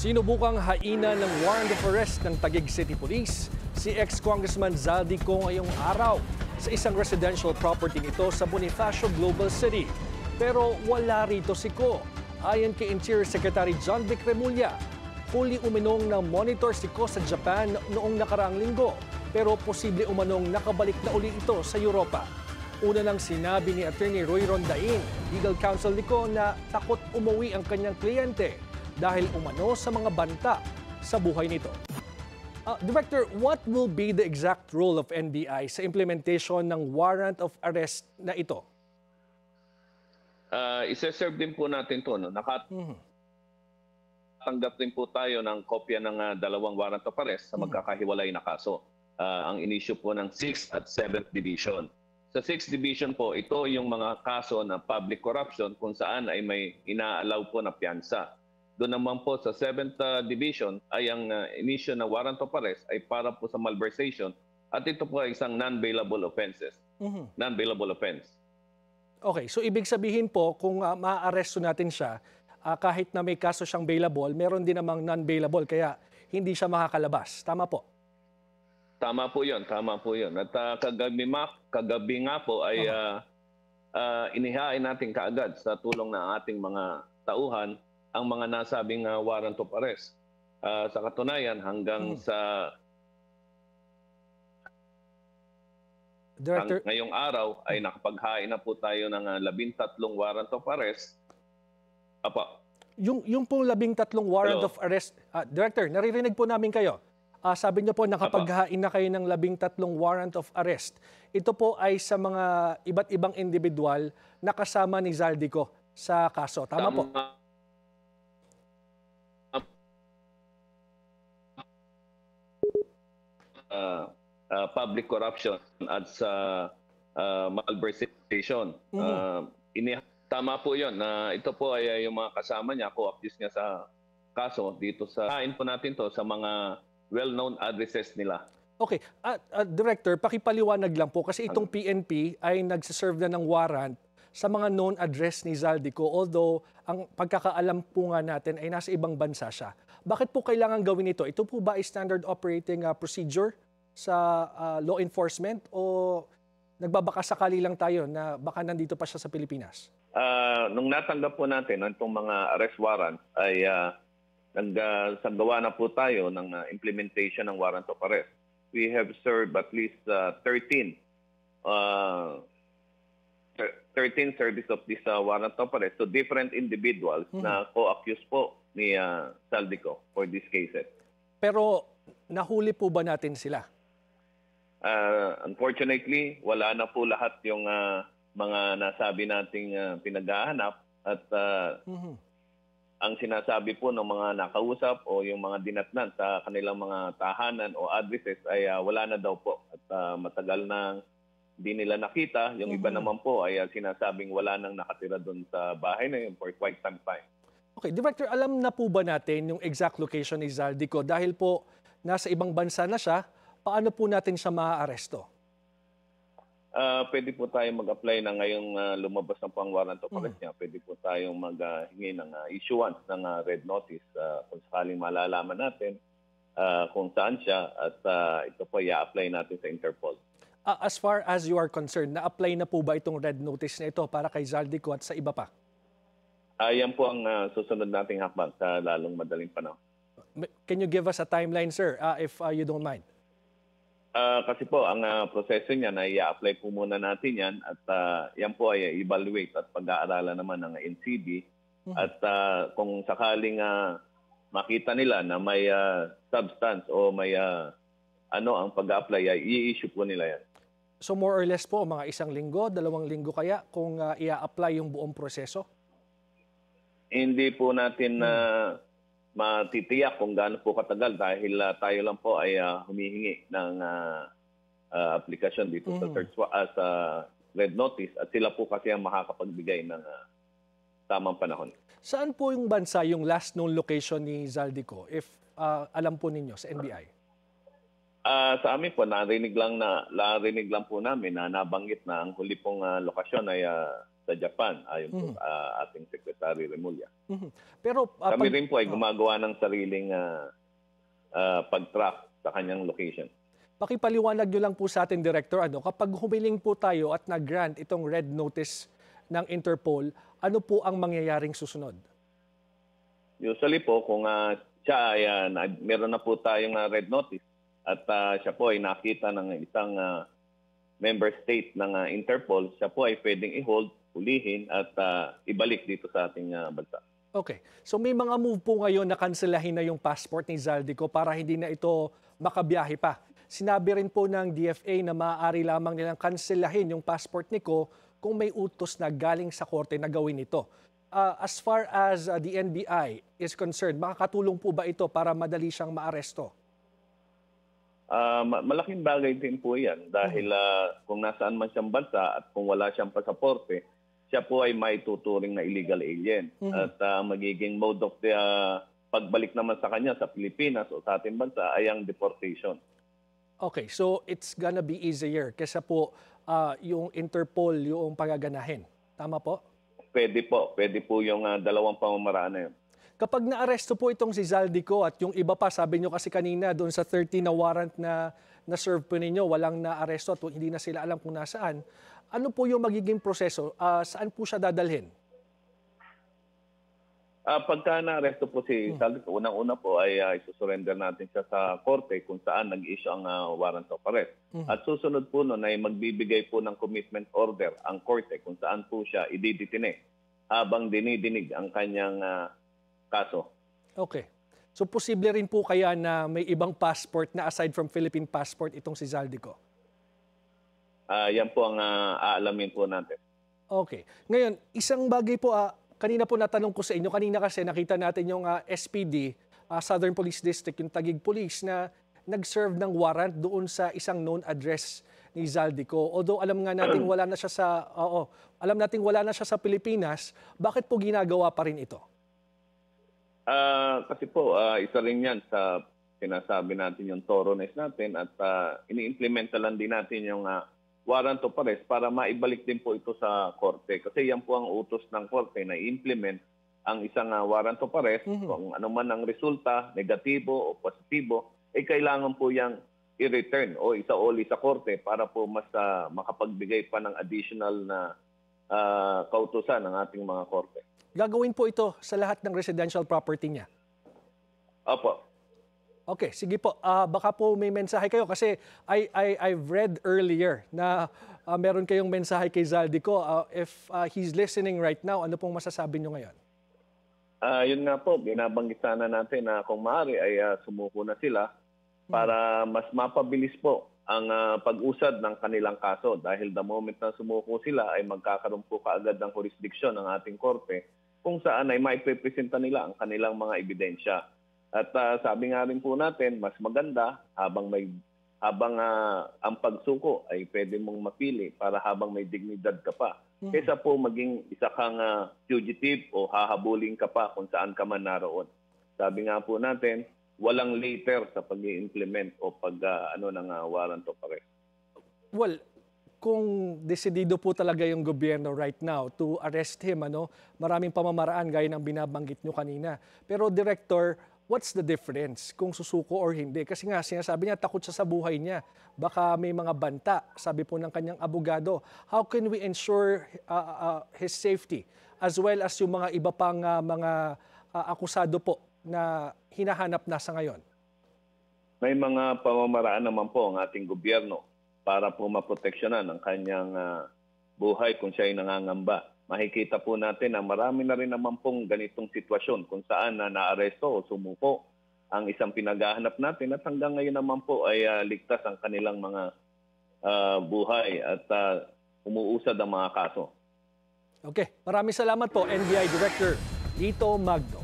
Sinubukang haina ng warrant of arrest ng Taguig City Police si ex-Congressman Zaldico ngayong araw sa isang residential property nito sa Bonifacio, Global City. Pero wala rito si Ko. Ayon kay Interior Secretary John Vic Remulla, huli uminong na monitor si Ko sa Japan noong nakaraang linggo, pero posible umanong nakabalik na uli ito sa Europa. Una nang sinabi ni Attorney Roy Rondain, legal counsel ni Ko, na takot umuwi ang kanyang kliyente dahil umano sa mga banta sa buhay nito. Director, what will be the exact role of NBI sa implementation ng warrant of arrest na ito? Isa-serve din po natin ito. No? Nakatanggap din po tayo ng kopya ng dalawang warrant of arrest sa magkakahiwalay na kaso. Ang inisyu po ng 6th at 7th Division. Sa 6th Division po, ito yung mga kaso na public corruption kung saan ay may inaalaw po na piyansa. Doon naman po sa 7th Division ay ang inisyu ng warrant of arrest ay para po sa malversation at ito po ay isang non-bailable offenses. Non-bailable offense. Okay, so ibig sabihin po kung ma-aresto natin siya, kahit na may kaso siyang bailable, meron din namang non-bailable kaya hindi siya makakalabas. Tama po? Tama po yun, tama po yun. At kagabi nga po ay inihain natin kaagad sa tulong ng ating mga tauhan ang mga nasabing warrant of arrest. Sa katunayan, hanggang sa ngayong araw ay nakapaghain na po tayo ng 13 warrant of arrest. Apa. Yung pong 13 warrant Hello. of arrest, Director, naririnig po namin kayo. Sabi niyo po nakapaghain na kayo ng 13 warrant of arrest. Ito po ay sa mga iba't ibang individual na kasama ni Zaldico sa kaso. Tama po? Public corruption at sa malversation. Tama po yun. Ito po ay yung mga kasama niya, co-accused niya sa kaso dito sa hain po natin to sa mga well-known addresses nila. Okay. Director, pakipaliwanag lang po kasi itong PNP ay nagsiserve na ng warrant sa mga known address ni Zaldico, although ang pagkakaalam po nga natin ay nasa ibang bansa siya. Bakit po kailangan gawin ito? Ito po ba ay standard operating procedure sa law enforcement o nagbabakasakali lang tayo na baka nandito pa siya sa Pilipinas? Nung natanggap po natin itong mga arrest warrant ay nagsagawa na po tayo ng implementation ng warrant of arrest. We have served at least 13 service of this warrant of arrest to different individuals na co-accused po ni Zaldico for these cases. Pero nahuli po ba natin sila? Unfortunately, wala na po lahat yung mga nasabi nating pinaghahanap at ang sinasabi po ng mga nakausap o yung mga dinatnan sa kanilang mga tahanan o addresses ay wala na daw po at matagal na hindi nila nakita. Yung iba naman po ay sinasabing wala nang nakatira doon sa bahay na yun for quite some time. Okay, Director, alam na po ba natin yung exact location ni Zaldico? Dahil po nasa ibang bansa na siya, paano po natin siya maaaresto? Pwede po tayong mag-apply na ngayong lumabas na po ang warrant of arrest niya. Pwede po tayong maghingi ng issuance ng red notice kung sakaling malalaman natin kung saan siya at ito po i-apply natin sa Interpol. As far as you are concerned, na-apply na po ba itong red notice na ito para kay Zaldico at sa iba pa? Yan po ang susunod nating hakbang sa lalong madaling panahon. Can you give us a timeline, sir, if you don't mind? Kasi po, ang proseso niya na i-apply po muna natin yan at yan po ay evaluate at pag-aaralan naman ng NCB. At kung sakaling makita nila na may substance o may ang pag-apply, ay i-issue po nila yan. So more or less po, mga 1 linggo, 2 linggo kaya kung i-apply yung buong proseso? Hindi po natin matitiyak kung gaano po katagal dahil tayo lang po ay humihingi ng aplikasyon dito sa search sa red notice at sila po kasi ang makakapagbigay ng tamang panahon. Saan po yung bansa yung last known location ni Zaldico if alam po ninyo sa NBI? Sa amin po, narinig lang po namin na nabanggit na ang huli pong lokasyon ay sa Japan, ayon po sa ating Secretary Remulla. Mhm. Pero Kami rin po ay gumagawa ng sariling pag-track sa kanyang location. pakipaliwanag nyo lang po sa atin, Director, kapag humiling po tayo at nag-grant itong red notice ng Interpol, ano po ang mangyayaring susunod? Usually po, kung siya ay meron na po tayong red notice at siya po ay nakita ng isang member state ng Interpol, siya po ay pwedeng i-hold, hulihin at ibalik dito sa ating bansa. Okay. So may mga move po ngayon na kanselahin na yung passport ni Zaldico para hindi na ito makabiyahe pa. Sinabi rin po ng DFA na maaari lamang nilang kanselahin yung passport ni Ko kung may utos na galing sa korte na gawin ito. As far as the NBI is concerned, makakatulong po ba ito para madali siyang maaresto? Malaking bagay din po yan dahil kung nasaan man siyang bansa at kung wala siyang pasaporte, siya po ay maituturing na illegal alien. At magiging mode of the pagbalik naman sa kanya sa Pilipinas o sa ating bansa ay ang deportation. Okay, so it's gonna be easier kaysa po yung Interpol yung pagaganahin. Tama po? Pwede po yung dalawang pamamaraan na yun. Kapag naaresto po itong si Zaldico at yung iba pa, sabi nyo kasi kanina doon sa 30 na warrant na na-serve po ninyo, walang naaresto at hindi na sila alam kung nasaan, ano po yung magiging proseso? Saan po siya dadalhin? Pagka na-aresto po si Zaldico, unang-una po ay isusurrender natin siya sa korte kung saan nag-issue ang warrant of arrest. At susunod po nun ay magbibigay po ng commitment order ang korte kung saan po siya ididetine habang dinidinig ang kanyang kaso. Okay. So posible rin po kaya na may ibang passport na aside from Philippine passport itong si Zaldico? Yan po ang aalamin po natin. Okay. Ngayon, isang bagay po, kanina po natanong ko sa inyo, kanina kasi nakita natin yung SPD, Southern Police District, yung Taguig Police na nag-serve ng warrant doon sa isang known address ni Zaldico. Although alam nga natin wala na siya sa Pilipinas, bakit po ginagawa pa rin ito? Kasi po, isa rin yan sa sinasabi natin yung thoroughness natin at ini-implementa lang din natin yung warrant of arrest para maibalik din po ito sa korte. Kasi yan po ang utos ng korte na i-implement ang isang warrant of arrest. Kung ano man ang resulta, negatibo o positibo, kailangan po yang i-return o isauli sa korte para po mas makapagbigay pa ng additional na kautusan ng ating mga korte. Gagawin po ito sa lahat ng residential property niya? Opo. Okay, sige po. Baka po may mensahe kayo kasi I've read earlier na meron kayong mensahe kay Zaldico. If he's listening right now, ano pong masasabi nyo ngayon? Yun nga po, binabanggit sana natin na kung maaari ay sumuko na sila para mas mapabilis po ang pag-usad ng kanilang kaso. Dahil the moment na sumuko sila ay magkakaroon po kaagad ng jurisdiction ng ating korte kung saan ay maiprepresenta nila ang kanilang mga ebidensya. At sabi nga rin po natin, mas maganda habang ang pagsuko ay pwede mong mapili para habang may dignidad ka pa. Kaysa po maging isa kang fugitive o hahabulin ka pa kung saan ka man naroon. Sabi nga po natin, walang later sa pag-i-implement o ng warrant of arrest. Well, kung desidido po talaga yung gobyerno right now to arrest him, maraming pamamaraan gaya ng binabanggit nyo kanina. Pero Director, what's the difference kung susuko or hindi? Kasi nga sinasabi niya takot siya sa buhay niya. Baka may mga banta, sabi po ng kanyang abogado. How can we ensure his safety as well as yung mga iba pang mga akusado po na hinahanap na sa ngayon? May mga pamamaraan naman po ang ating gobyerno para po maproteksyonan ang kanyang buhay kung siya ay nangangamba. Makikita po natin na marami na rin naman pong ganitong sitwasyon kung saan naaresto o sumuko ang isang pinaghahanap natin at hanggang ngayon naman po ay ligtas ang kanilang mga buhay at umuusad ang mga kaso. Okay, maraming salamat po NBI Director Lito Magno.